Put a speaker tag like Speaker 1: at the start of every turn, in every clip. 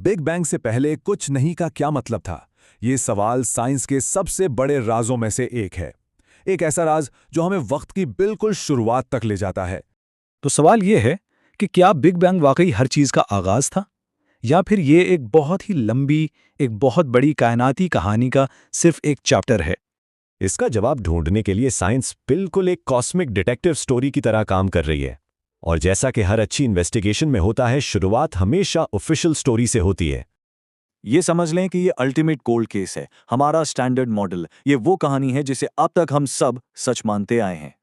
Speaker 1: Big bang से पहले कुछ नहीं का क्या मतलब था? ये सवाल साइंस के सबसे बड़े राजों में से एक है। एक ऐसा राज जो हमें वक्त की बिल्कुल शुरुआत तक ले जाता है।
Speaker 2: तो सवाल ये है कि क्या बिग बैंग वाकई हर चीज का आगाज था, या फिर ये एक बहुत ही लंबी, एक बहुत बड़ी कायनाती कहानी का सिर्फ एक चैप्टर है।
Speaker 3: इसका जवाब ढूंढने के लिए साइंस बिल्कुल एक कॉस्मिक डिटेक्टिव स्टोरी की तरह काम कर रही है। और जैसा कि हर अच्छी इन्वेस्टिगेशन में होता है, शुरुआत हमेशा ऑफिशियल स्टोरी से होती है।
Speaker 4: ये समझ लें कि ये अल्टीमेट कोल्ड केस है, हमारा स्टैंडर्ड मॉडल। ये वो कहानी है जिसे अब तक हम सब सच मानते आए हैं।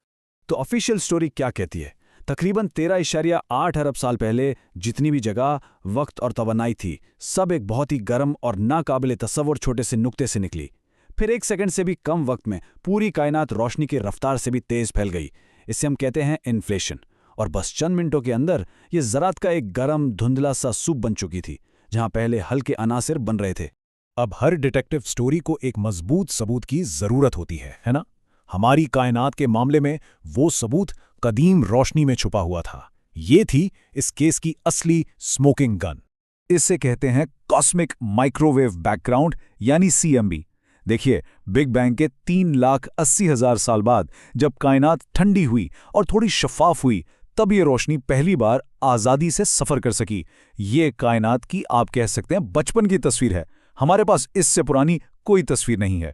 Speaker 1: तो ऑफिशियल स्टोरी क्या कहती है? तकरीबन 13.8 अरब साल पहले जितनी भी जगह, वक्त और तवानाई थी, सब एक बहुत ही गर्म और नाकाबिले तस्वुर छोटे से नुक्ते से निकली। फिर 1 सेकंड से भी कम वक्त में पूरी कायनात रोशनी की रफ्तार से भी तेज फैल गई। इसे हम कहते हैं इन्फ्लेशन। और बस चंद मिनटों के अंदर ये ज़रात का एक गर्म धुंधला सा सूप बन चुकी थी, जहां पहले हल्के अनासिर बन रहे थे।
Speaker 5: अब हर डिटेक्टिव स्टोरी को एक मजबूत सबूत की जरूरत होती है ना? हमारी कायनात के मामले में वो सबूत कदीम रोशनी में छुपा हुआ था। ये थी इस केस की असली स्मोकिंग गन।
Speaker 1: इसे कहते हैं कॉस्मिक माइक्रोवेव बैकग्राउंड, यानी CMB। देखिए, बिग बैंग के 3,80,000 साल बाद जब कायनात ठंडी हुई और थोड़ी शफाफ हुई, तब ये रोशनी पहली बार आज़ादी से सफ़र कर सकी। ये कायनात की, आप कह सकते हैं, बचपन की तस्वीर है। हमारे पास इससे पुरानी कोई तस्वीर नहीं है।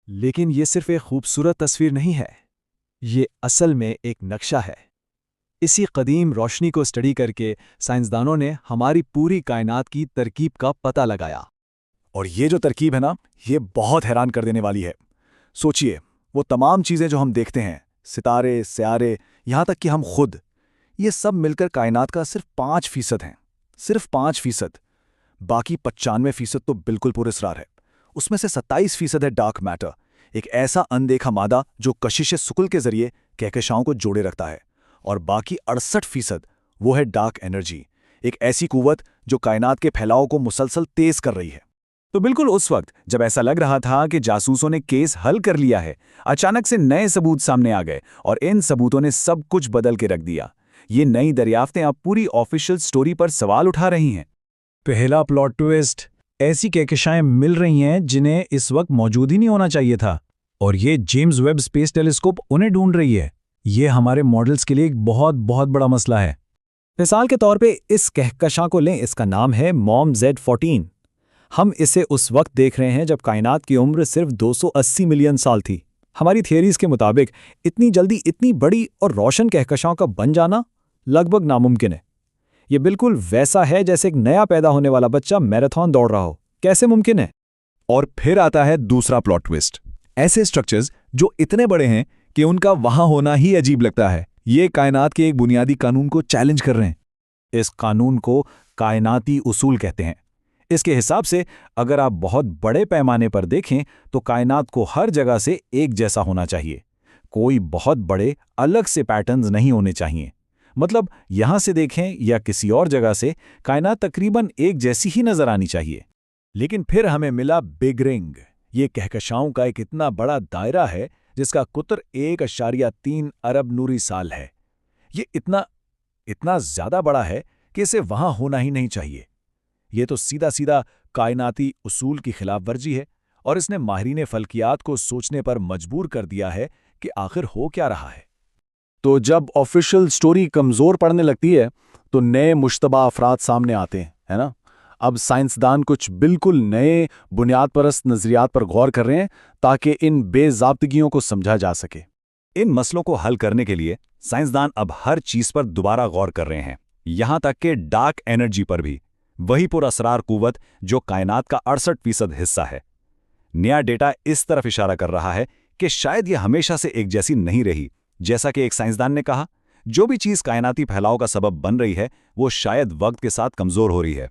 Speaker 2: लेकिन ये सिर्फ एक खूबसूरत तस्वीर नहीं है, ये असल में एक नक्शा है। इसी कदीम रोशनी को स्टडी करके साइंसदानों ने हमारी पूरी कायनात की तरकीब का पता लगाया।
Speaker 1: और ये जो तरकीब है ना, ये बहुत हैरान कर देने वाली है। सोचिए, वो तमाम चीज़ें जो हम देखते हैं, सितारे, स्यारे, यहाँ तक कि हम खुद, ये सब मिलकर कायनात का सिर्फ 5% हैं। सिर्फ 5%। बाकी 95% तो बिल्कुल पुरस्कार है। उसमें से 27% है डार्क मैटर, एक ऐसा अनदेखा मादा जो कशिश सुकुल के जरिए कहकशाओं को जोड़े रखता है। और बाकी 68% वो है डार्क एनर्जी, एक ऐसी कुव्वत जो कायनात के फैलाव को मुसलसल तेज कर रही है। तो बिल्कुल उस वक्त जब ऐसा लग रहा था कि जासूसों ने केस हल कर लिया है, अचानक से नए सबूत सामने आ गए और इन सबूतों ने सब कुछ बदल के रख दिया। ये नई दरियाफ्तें अब पूरी ऑफिशियल स्टोरी पर सवाल उठा रही हैं।
Speaker 5: पहला प्लॉट ट्विस्ट, ऐसी कहकशाएं मिल रही हैं जिन्हें इस वक्त मौजूद ही नहीं होना चाहिए था, और ये जेम्स वेब स्पेस टेलीस्कोप उन्हें ढूंढ रही है। ये हमारे मॉडल्स के लिए एक बहुत बहुत बड़ा मसला है।
Speaker 2: मिसाल के तौर पे इस कहकशां को लें, इसका नाम है मॉम Z14। हम इसे उस वक्त देख रहे हैं जब कायनात की उम्र सिर्फ 280 मिलियन साल थी। हमारी थियरीज के मुताबिक इतनी जल्दी इतनी बड़ी और रोशन कहकशां का बन जाना लगभग नामुमकिन है। ये बिल्कुल वैसा है जैसे एक नया पैदा होने वाला बच्चा मैराथन दौड़ रहा हो। कैसे मुमकिन है?
Speaker 1: और फिर आता है दूसरा प्लॉट ट्विस्ट, ऐसे स्ट्रक्चर्स जो इतने बड़े हैं कि उनका वहां होना ही अजीब लगता है। ये कायनात के एक बुनियादी कानून को चैलेंज कर रहे हैं। इस कानून को कायनाती उसूल कहते हैं। इसके हिसाब से अगर आप बहुत बड़े पैमाने पर देखें तो कायनात को हर जगह से एक जैसा होना चाहिए। कोई बहुत बड़े अलग से पैटर्न्स नहीं होने चाहिए। मतलब यहां से देखें या किसी और जगह से, कायनात तकरीबन एक जैसी ही नजर आनी चाहिए। लेकिन फिर हमें मिला बिग रिंग। ये कहकशाओं का एक इतना बड़ा दायरा है जिसका कुतर 1.3 अरब नूरी साल है। ये इतना ज्यादा बड़ा है कि इसे वहां होना ही नहीं चाहिए। ये तो सीधा सीधा कायनाती उसूल की खिलाफवर्जी है, और इसने माहिरीन फल्कियात को सोचने पर मजबूर कर दिया है कि आखिर हो क्या रहा है। तो जब ऑफिशियल स्टोरी कमज़ोर पड़ने लगती है तो नए मुश्तबा अफराद सामने आते हैं, है ना? अब साइंसदान कुछ बिल्कुल नए बुनियाद परस्त नज़रियात पर गौर कर रहे हैं ताकि इन बेज़ाब्तगियों को समझा जा सके। इन मसलों को हल करने के लिए साइंसदान अब हर चीज़ पर दोबारा गौर कर रहे हैं, यहाँ तक कि डार्क एनर्जी पर भी, वही पुरअसरार कुव्वत जो कायनात का 68% हिस्सा है। नया डेटा इस तरफ इशारा कर रहा है कि शायद ये हमेशा से एक जैसी नहीं रही। जैसा कि एक साइंसदान ने कहा, जो भी चीज़ कायनाती फैलाव का सबब बन रही है वो शायद वक्त के साथ कमज़ोर हो रही है।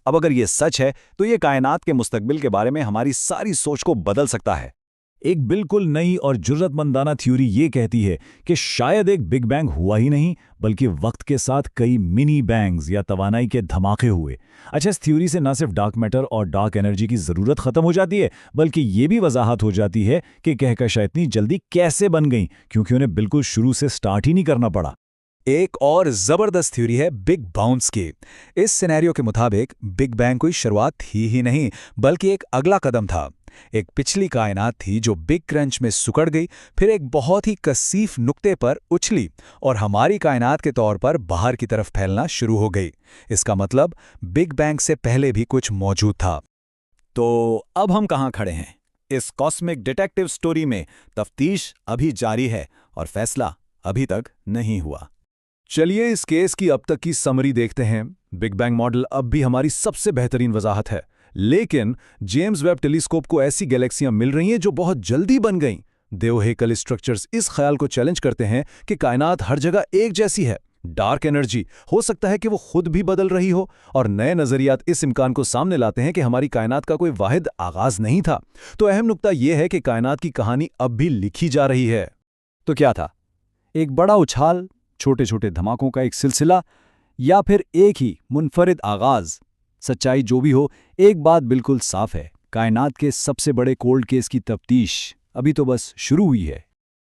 Speaker 1: अब अगर ये सच है तो ये कायनात के मुस्तकबिल के बारे में हमारी सारी सोच को बदल सकता है।
Speaker 5: एक बिल्कुल नई और जुर्रतमंदाना थ्योरी ये कहती है कि शायद एक बिग बैंग हुआ ही नहीं, बल्कि वक्त के साथ कई मिनी बैंग्स या तवानाई के धमाके हुए। अच्छा, इस थ्योरी से न सिर्फ डार्क मैटर और डार्क एनर्जी की ज़रूरत ख़त्म हो जाती है, बल्कि ये भी वजाहत हो जाती है कि कहकशां इतनी जल्दी कैसे बन गईं, क्योंकि उन्हें बिल्कुल शुरू से स्टार्ट ही नहीं करना पड़ा।
Speaker 1: एक और जबरदस्त थ्योरी है बिग बाउंस की। इस सिनेरियो के मुताबिक बिग बैंग कोई शुरुआत थी ही नहीं, बल्कि एक अगला कदम था। एक पिछली कायनात थी जो बिग क्रंच में सिकुड़ गई, फिर एक बहुत ही कसीफ नुक्ते पर उछली और हमारी कायनात के तौर पर बाहर की तरफ फैलना शुरू हो गई। इसका मतलब बिग बैंग से पहले भी कुछ मौजूद था।
Speaker 5: तो अब हम कहाँ खड़े हैं? इस कॉस्मिक डिटेक्टिव स्टोरी में तफ्तीश अभी जारी है और फैसला अभी तक नहीं हुआ।
Speaker 1: चलिए इस केस की अब तक की समरी देखते हैं। बिग बैंग मॉडल अब भी हमारी सबसे बेहतरीन वजाहत है, लेकिन जेम्स वेब टेलीस्कोप को ऐसी गैलेक्सियां मिल रही हैं जो बहुत जल्दी बन गईं। देवहेकल स्ट्रक्चर्स इस ख्याल को चैलेंज करते हैं कि कायनात हर जगह एक जैसी है। डार्क एनर्जी हो सकता है कि वो खुद भी बदल रही हो, और नए नजरियात इस इम्कान को सामने लाते हैं कि हमारी कायनात का कोई वाहिद आगाज नहीं था। तो अहम नुक्ता यह है कि कायनात की कहानी अब भी लिखी जा रही है।
Speaker 2: तो क्या था? एक बड़ा उछाल, छोटे छोटे धमाकों का एक सिलसिला, या फिर एक ही मुनफरिद आगाज? सच्चाई जो भी हो, एक बात बिल्कुल साफ है, कायनात के सबसे बड़े कोल्ड केस की तफ्तीश अभी तो बस शुरू हुई है।